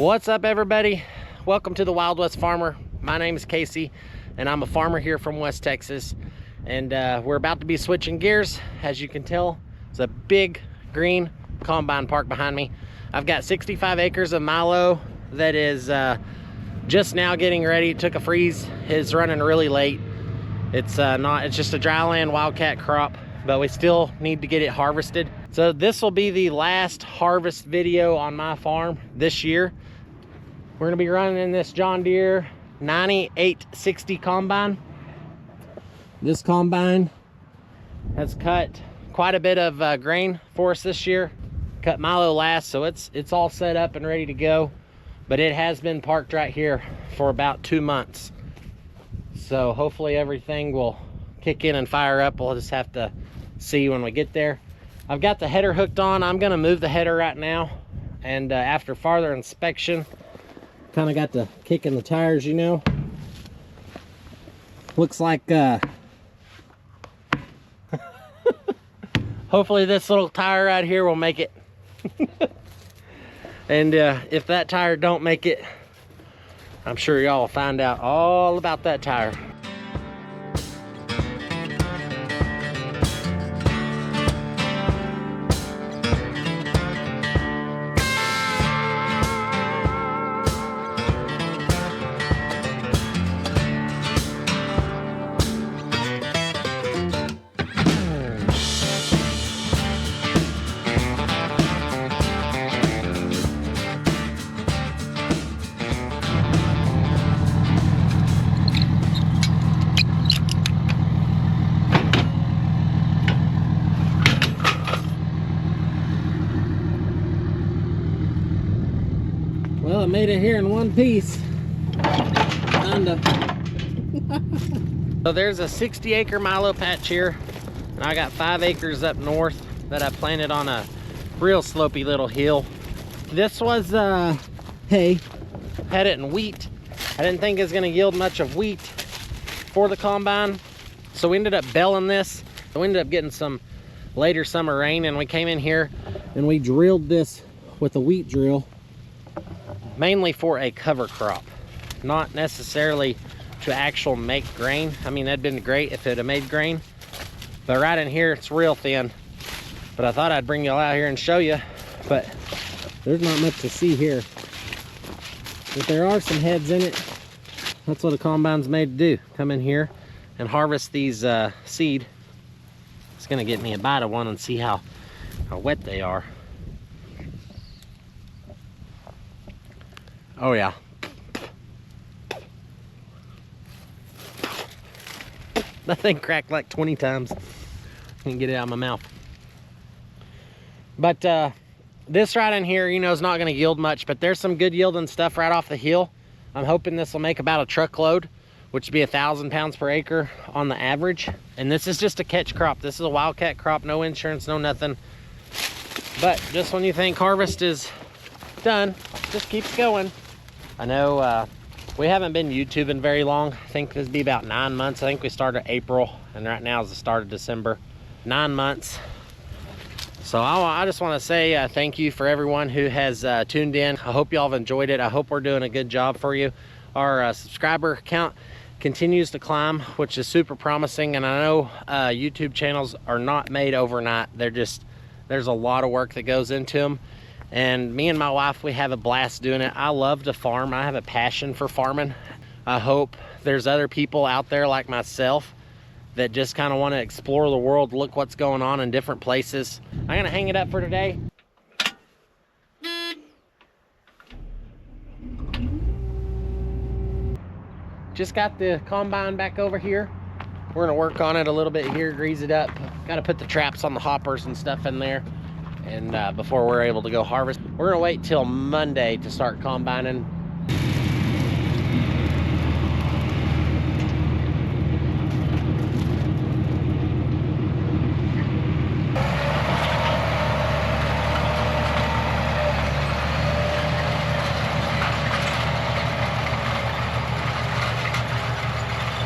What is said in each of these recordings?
What's up, everybody? Welcome to the Wild West Farmer. My name is Casey and I'm a farmer here from West Texas, and we're about to be switching gears. As you can tell, it's a big green combine park behind me. I've got 65 acres of milo that is just now getting ready. Took a freeze. It's running really late. It's just a dryland wildcat crop, but we still need to get it harvested. So this will be the last harvest video on my farm this year. We're gonna be running this John Deere 9860 combine. This combine has cut quite a bit of grain for us this year. Cut milo last, so it's all set up and ready to go. But it has been parked right here for about 2 months. So hopefully everything will kick in and fire up. We'll just have to see when we get there. I've got the header hooked on. I'm gonna move the header right now. And after farther inspection, kind of got the kick in the tires, you know. Looks like hopefully this little tire right here will make it. And if that tire don't make it, I'm sure y'all will find out all about that tire. Well, it made it here in one piece. Kinda. So there's a 60-acre milo patch here, and I got 5 acres up north that I planted on a real slopey little hill. This was hay. Had it in wheat. I didn't think it was gonna yield much of wheat for the combine, so we ended up belling this. We ended up getting some later summer rain, and we came in here and we drilled this with a wheat drill, mainly for a cover crop, not necessarily to actual make grain. I mean, that'd been great if it had made grain, but right in here it's real thin. But I thought I'd bring y'all out here and show you, but there's not much to see here. But there are some heads in it. That's what a combine's made to do. Come in here and harvest these seed. It's gonna get me a bite of one and see how wet they are. Oh yeah. That thing cracked like 20 times. Can't get it out of my mouth. But this right in here, you know, is not gonna yield much, but there's some good yielding stuff right off the hill. I'm hoping this will make about a truckload, which would be 1,000 pounds per acre on the average. And this is just a catch crop. This is a wildcat crop, no insurance, no nothing. But just when you think harvest is done, just keeps going. I know we haven't been YouTubing very long. I think this would be about 9 months. I think we started April, and right now is the start of December. 9 months. So I just want to say thank you for everyone who has tuned in. I hope y'all have enjoyed it. I hope we're doing a good job for you. Our subscriber count continues to climb, which is super promising. And I know YouTube channels are not made overnight. There's a lot of work that goes into them. And me and my wife, we have a blast doing it. I love to farm. I have a passion for farming. I hope there's other people out there like myself that just kind of want to explore the world, look what's going on in different places. I'm gonna hang it up for today. Just got the combine back over here. We're gonna work on it a little bit here, grease it up. Gotta put the traps on the hoppers and stuff in there. And before we're able to go harvest, we're gonna wait till Monday to start combining.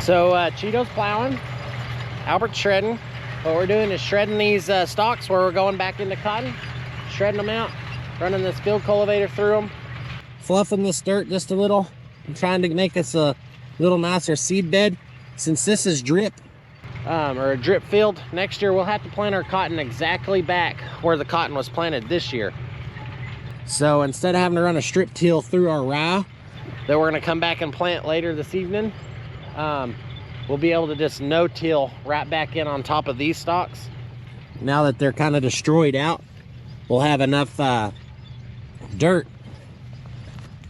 So Cheeto's plowing, Albert's shredding. What we're doing is shredding these stalks where we're going back into cotton, shredding them out, running this field cultivator through them. fluffing this dirt just a little. I'm trying to make us a little nicer seed bed. Since this is drip, or a drip field, next year we'll have to plant our cotton exactly back where the cotton was planted this year. So instead of having to run a strip till through our rye that we're gonna come back and plant later this evening, we'll be able to just no-till right back in on top of these stalks. Now that they're kind of destroyed out, we'll have enough dirt,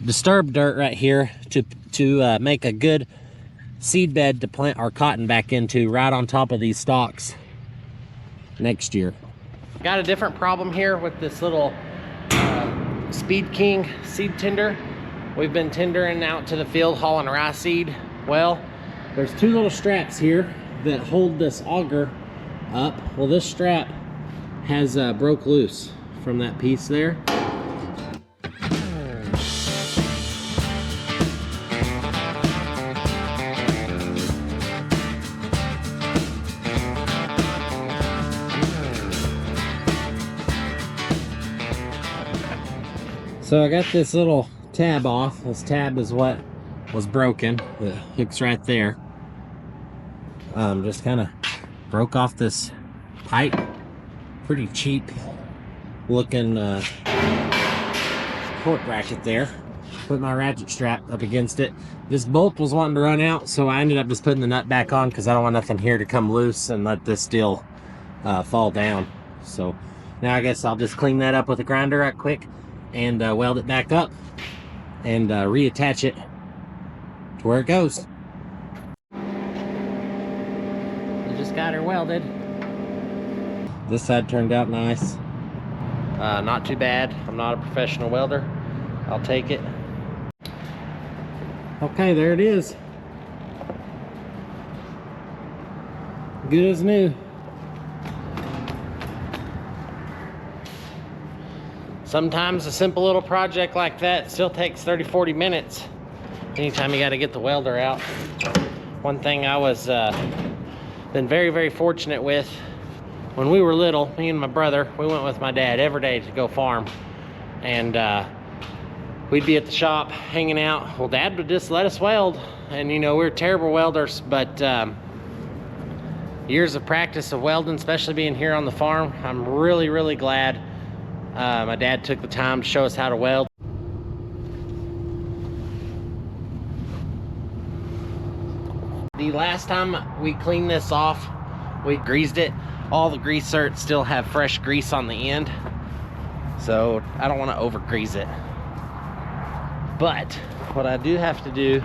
disturbed dirt right here to make a good seed bed to plant our cotton back into right on top of these stalks next year. Got a different problem here with this little Speed King seed tender. We've been tendering out to the field hauling rye seed. Well, there's two little straps here that hold this auger up. Well, this strap has broke loose from that piece there. So I got this little tab off. This tab is what was broken. The hook's right there. Just kind of broke off this pipe. Pretty cheap looking support bracket there. Put my ratchet strap up against it. This bolt was wanting to run out, so I ended up just putting the nut back on because I don't want nothing here to come loose and let this steel fall down. So now I guess I'll just clean that up with a grinder right quick and weld it back up and reattach it to where it goes. We just got her welded. This side turned out nice. Not too bad. I'm not a professional welder. I'll take it. Okay, there it is. Good as new. Sometimes a simple little project like that still takes 30-40 minutes. Anytime you got to get the welder out. One thing I was been very fortunate with, when we were little, me and my brother, we went with my dad every day to go farm, and we'd be at the shop hanging out. Well, Dad would just let us weld, and you know, we were terrible welders, but years of practice of welding, especially being here on the farm, I'm really glad my dad took the time to show us how to weld. The last time we cleaned this off, we greased it. All the grease certs still have fresh grease on the end, so I don't want to over grease it. But what I do have to do,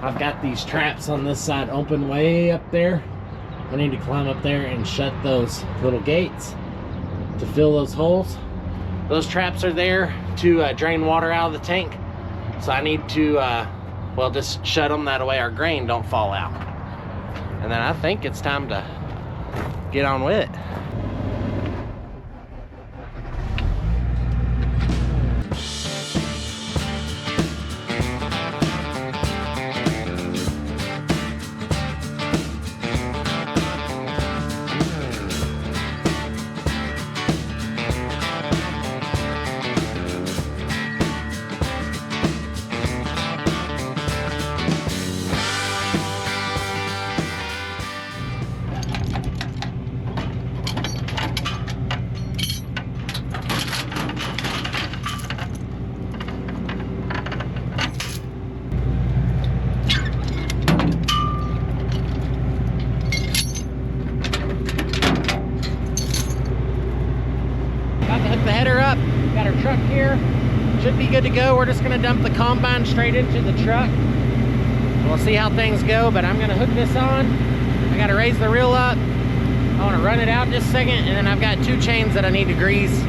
I've got these traps on this side open way up there. I need to climb up there and shut those little gates to fill those holes. Those traps are there to drain water out of the tank, so I need to well, just shut them, that way our grain don't fall out. And then I think it's time to get on with it. Got our truck here, should be good to go. We're just gonna dump the combine straight into the truck. We'll see how things go, but I'm gonna hook this on. I gotta raise the reel up. I wanna run it out just a second, and then I've got 2 chains that I need to grease.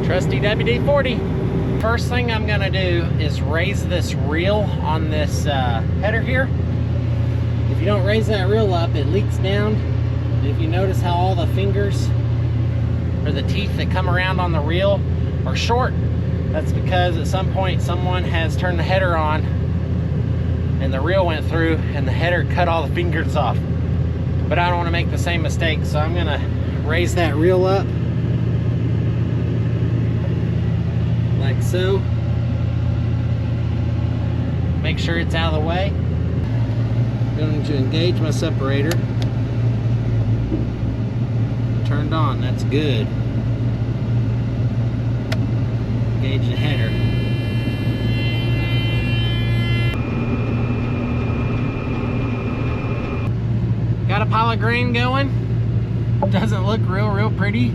Trusty WD-40. first thing I'm gonna do is raise this reel on this header here. If you don't raise that reel up, it leaks down. And if you notice how all the fingers or the teeth that come around on the reel are short, that's because at some point someone has turned the header on and the reel went through and the header cut all the fingers off. But I don't want to make the same mistake, so I'm gonna raise that reel up like so. Make sure it's out of the way. I'm going to engage my separator. Turned on, that's good. Engage the header. Got a pile of grain going. Doesn't look real pretty.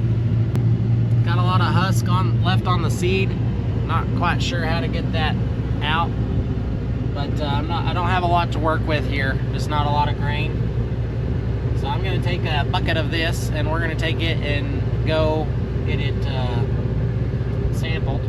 Got a lot of husk left on the seed. Not quite sure how to get that out, but I don't have a lot to work with here. Just not a lot of grain. So I'm going to take a bucket of this and we're going to take it and go get it sampled.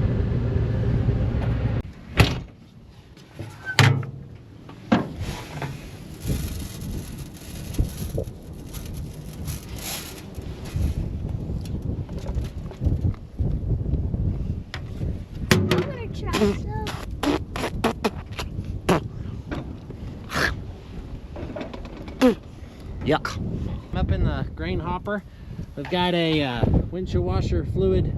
Yuck. I'm up in the grain hopper. We've got a windshield washer fluid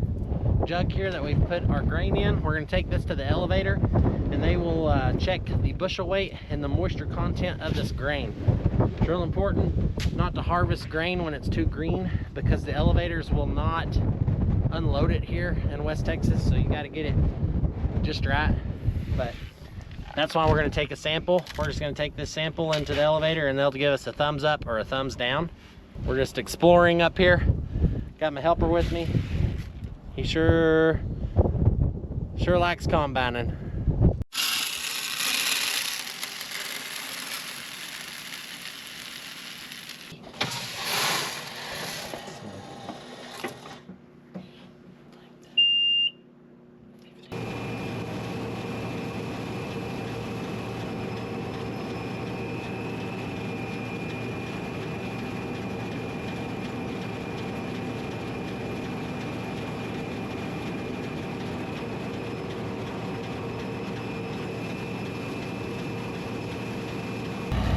jug here that we've put our grain in. We're going to take this to the elevator and they will check the bushel weight and the moisture content of this grain. It's real important not to harvest grain when it's too green because the elevators will not unload it here in West Texas, so you got to get it just right. But that's why we're going to take a sample. We're just going to take this sample into the elevator and they'll give us a thumbs up or a thumbs down. We're just exploring up here. Got my helper with me. He sure likes combining.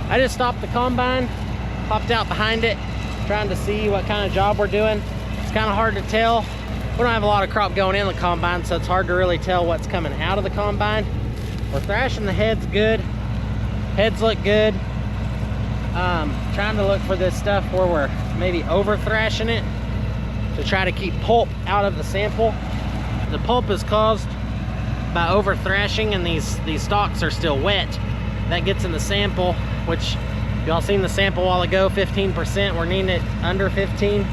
I just stopped the combine, popped out behind it, trying to see what kind of job we're doing. It's kind of hard to tell. We don't have a lot of crop going in the combine, so it's hard to really tell what's coming out of the combine. We're thrashing the heads good. Heads look good. Trying to look for this stuff where we're maybe over thrashing it to try to keep pulp out of the sample. The pulp is caused by over thrashing and these stalks are still wet. That gets in the sample, which y'all seen the sample a while ago, 15%. We're needing it under 15.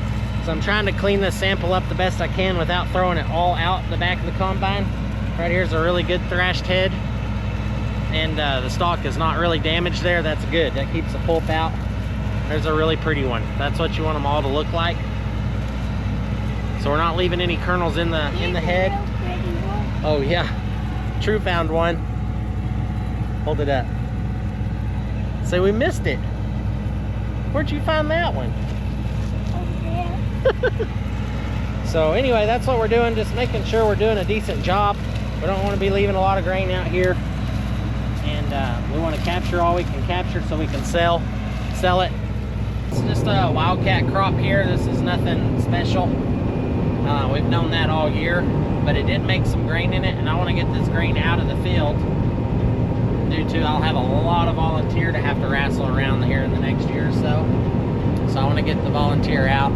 So I'm trying to clean this sample up the best I can without throwing it all out the back of the combine. Right here's a really good thrashed head. And the stalk is not really damaged there. That's good. That keeps the pulp out. There's a really pretty one. That's what you want them all to look like. So we're not leaving any kernels in the head. Oh yeah, True found one. Hold it up. Say we missed it. Where'd you find that one? Over there. So anyway, that's what we're doing, just making sure we're doing a decent job. We don't want to be leaving a lot of grain out here, and we want to capture all we can capture so we can sell it. It's just a wildcat crop here. This is nothing special. We've known that all year, but it did make some grain in it, and I want to get this grain out of the field due to I'll have a lot of volunteer to have to wrestle around here in the next year or so. So I want to get the volunteer out.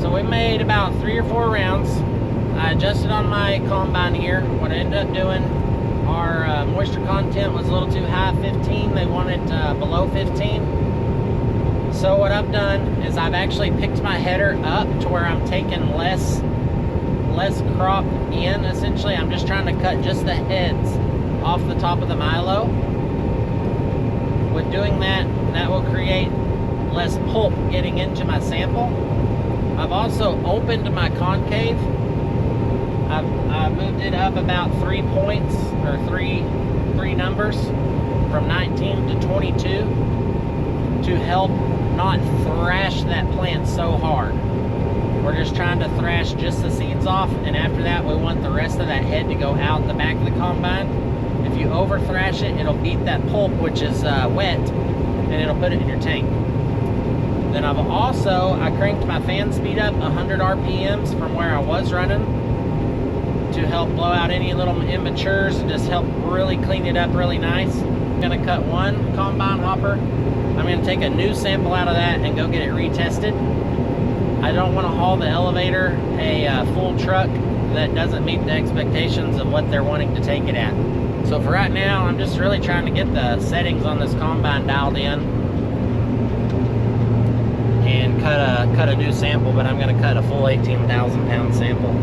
So we made about 3 or 4 rounds. I adjusted on my combine here. What I ended up doing, our moisture content was a little too high, 15. They wanted below 15. So what I've done is I've actually picked my header up to where I'm taking less crop in. Essentially, I'm just trying to cut just the heads off the top of the milo. With doing that, that will create less pulp getting into my sample. I've also opened my concave. I've moved it up about 3 points, or three numbers, from 19 to 22, to help not thrash that plant so hard. We're just trying to thrash just the seeds off, and after that we want the rest of that head to go out the back of the combine. If you over thrash it, it'll beat that pulp, which is wet, and it'll put it in your tank. Then I cranked my fan speed up 100 RPMs from where I was running to help blow out any little immatures and just help really clean it up really nice. I'm gonna cut one combine hopper. I'm gonna take a new sample out of that and go get it retested. I don't want to haul the elevator a full truck that doesn't meet the expectations of what they're wanting to take it at. So for right now, I'm just really trying to get the settings on this combine dialed in and cut a new sample, but I'm gonna cut a full 18,000 pound sample.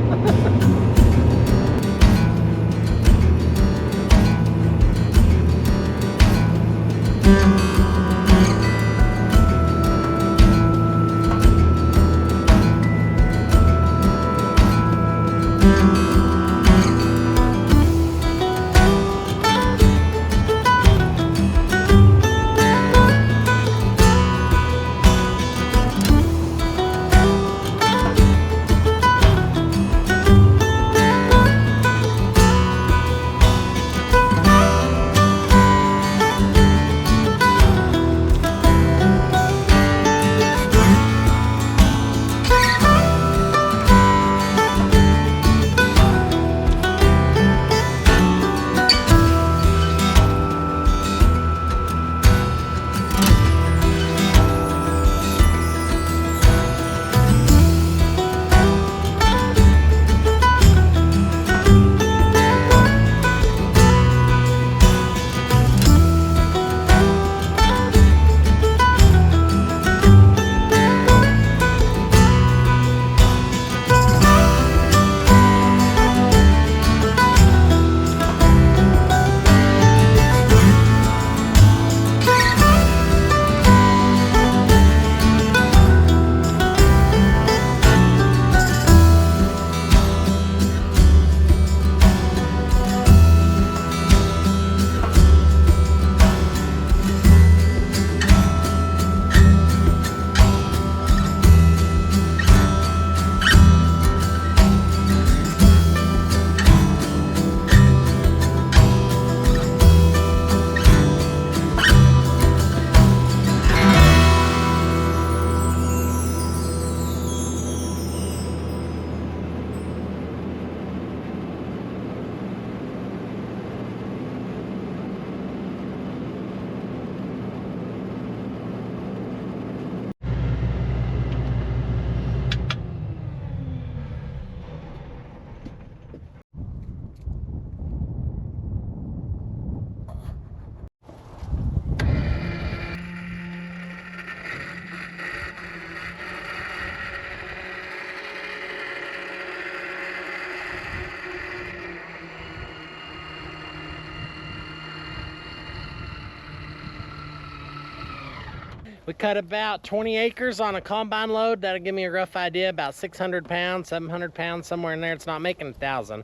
We cut about 20 acres on a combine load. That'll give me a rough idea, about 600 pounds, 700 pounds, somewhere in there. It's not making 1,000.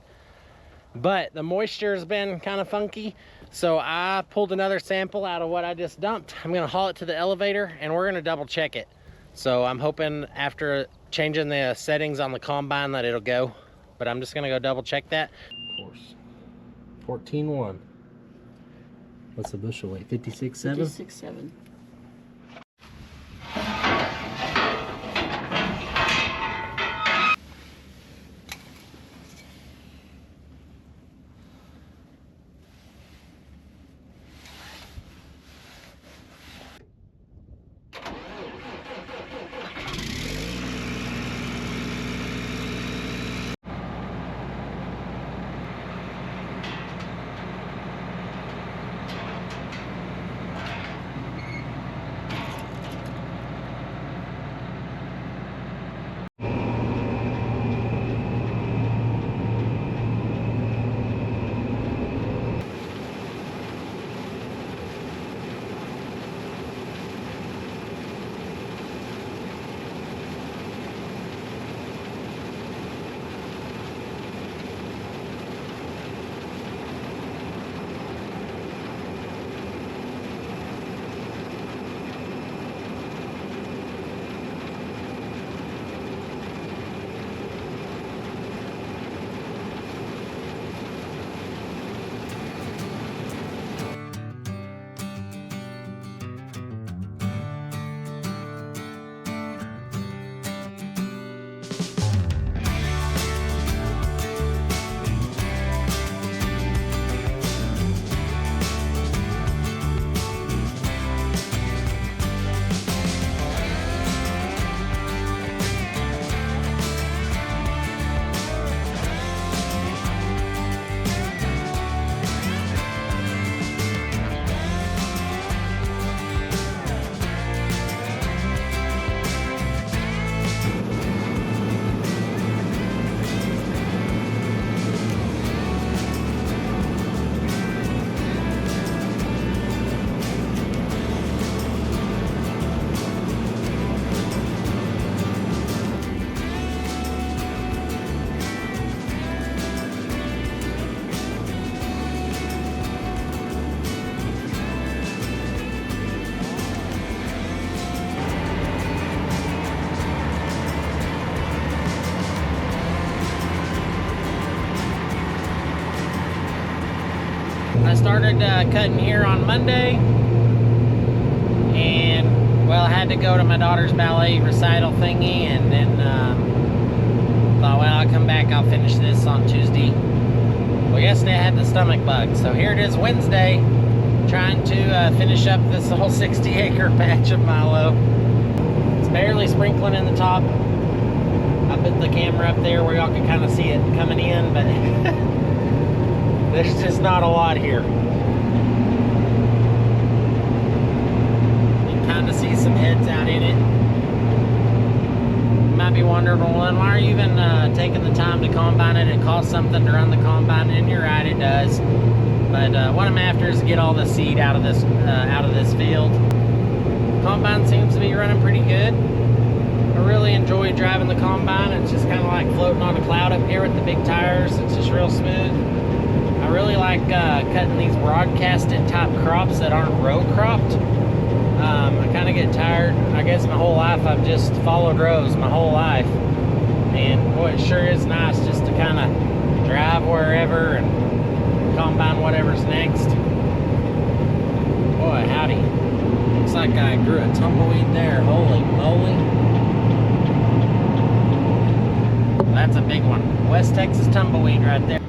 But the moisture has been kind of funky, so I pulled another sample out of what I just dumped. I'm gonna haul it to the elevator and we're gonna double check it. So I'm hoping after changing the settings on the combine that it'll go, but I'm just gonna go double check that. Of course, 14.1. What's the bushel weight, 56.7? 56.7. I started cutting here on Monday, and well, I had to go to my daughter's ballet recital thingy, and then thought, well, I'll come back, I'll finish this on Tuesday. Well, yesterday I had the stomach bug, so here it is Wednesday, trying to finish up this whole 60-acre patch of milo. It's barely sprinkling in the top. I put the camera up there where y'all can kind of see it coming in, but there's just not a lot here. You can kind of see some heads out in it. You might be wondering, well, why are you even taking the time to combine it? It costs something to run the combine, and you're right, it does. But what I'm after is to get all the seed out of this field. Combine seems to be running pretty good. I really enjoy driving the combine. It's just kind of like floating on a cloud up here with the big tires. It's just real smooth. I really like cutting these broadcasted type crops that aren't row cropped. I kind of get tired. I guess my whole life I've just followed rows my whole life. And boy, it sure is nice just to kind of drive wherever and combine whatever's next. Boy, howdy. Looks like I grew a tumbleweed there. Holy moly. That's a big one. West Texas tumbleweed right there.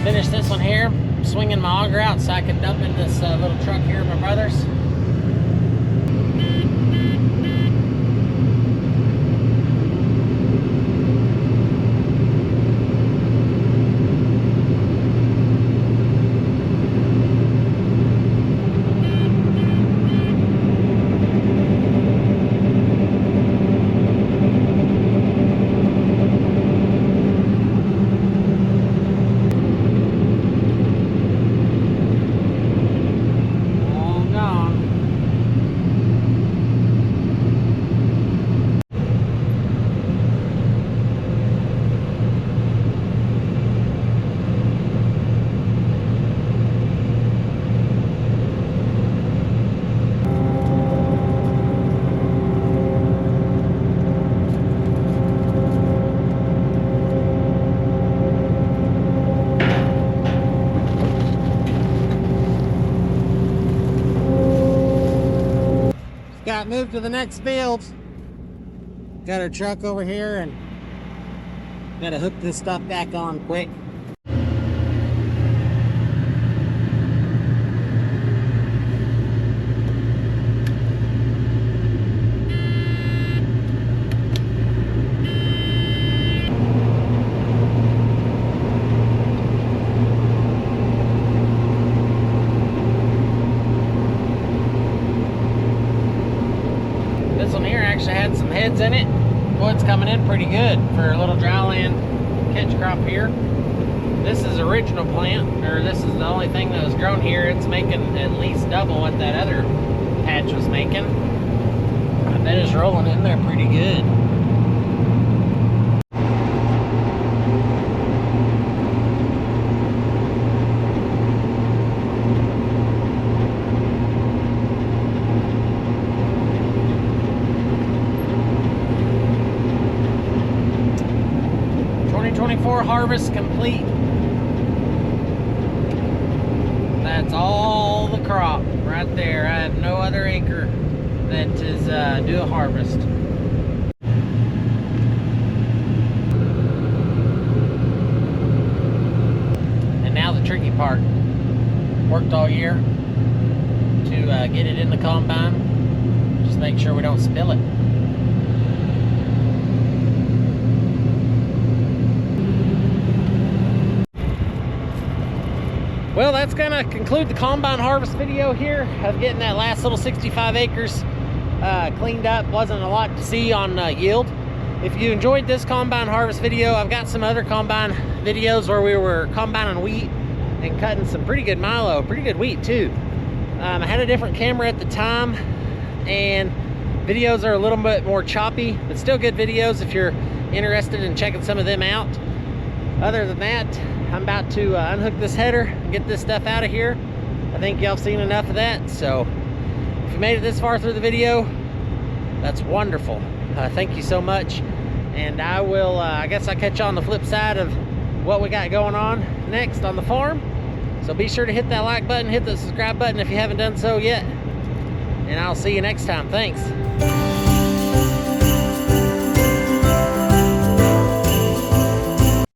Finish this one here. I'm swinging my auger out so I can dump in this little truck here of my brother's. Got moved to the next field. Got our truck over here and gotta hook this stuff back on quick. This one here actually had some heads in it. Boy, it's coming in pretty good for a little dryland catch crop here. This is original plant, or this is the only thing that was grown here. It's making at least double what that other patch was making. And that is rolling in there pretty good. Harvest complete. That's all the crop right there. I have no other acre that is due a harvest. And now the tricky part. Worked all year to get it in the combine. Just make sure we don't spill it. Well, that's gonna conclude the combine harvest video here of getting that last little 65 acres cleaned up. Wasn't a lot to see on yield. If you enjoyed this combine harvest video, I've got some other combine videos where we were combining wheat and cutting some pretty good milo, pretty good wheat too. I had a different camera at the time, and videos are a little bit more choppy, but still good videos if you're interested in checking some of them out. other than that, I'm about to unhook this header and get this stuff out of here. I think y'all have seen enough of that. So if you made it this far through the video, that's wonderful. Thank you so much. And I will, I guess I'll catch you on the flip side of what we got going on next on the farm. So be sure to hit that like button, hit the subscribe button if you haven't done so yet. And I'll see you next time. Thanks.